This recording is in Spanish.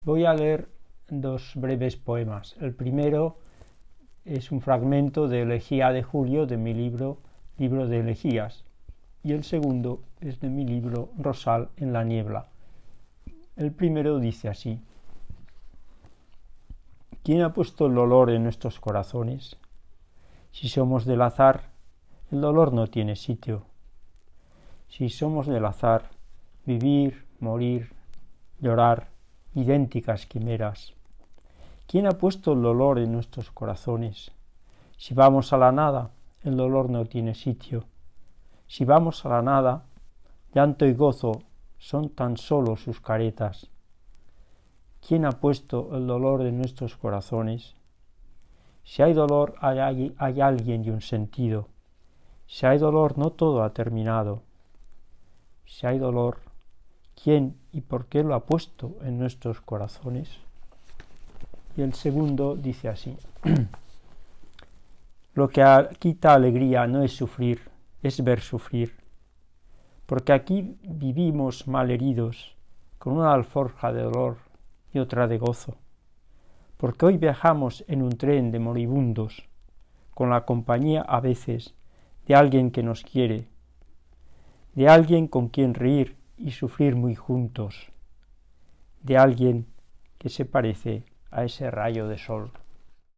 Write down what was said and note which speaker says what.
Speaker 1: Voy a leer dos breves poemas. El primero es un fragmento de Elegía de Julio de mi libro de Elegías, y el segundo es de mi libro Rosal en la niebla. El primero dice así: ¿Quién ha puesto el dolor en nuestros corazones? Si somos del azar, el dolor no tiene sitio. Si somos del azar, vivir, morir, llorar, idénticas quimeras. ¿Quién ha puesto el dolor en nuestros corazones? Si vamos a la nada, el dolor no tiene sitio. Si vamos a la nada, llanto y gozo son tan solo sus caretas. ¿Quién ha puesto el dolor en nuestros corazones? Si hay dolor, hay alguien y un sentido. Si hay dolor, no todo ha terminado. Si hay dolor, ¿quién y por qué lo ha puesto en nuestros corazones? Y el segundo dice así: Lo que quita alegría no es sufrir, es ver sufrir. Porque aquí vivimos mal heridos, con una alforja de dolor y otra de gozo. Porque hoy viajamos en un tren de moribundos, con la compañía a veces de alguien que nos quiere, de alguien con quien reír y sufrir muy juntos, de alguien que se parece a ese rayo de sol.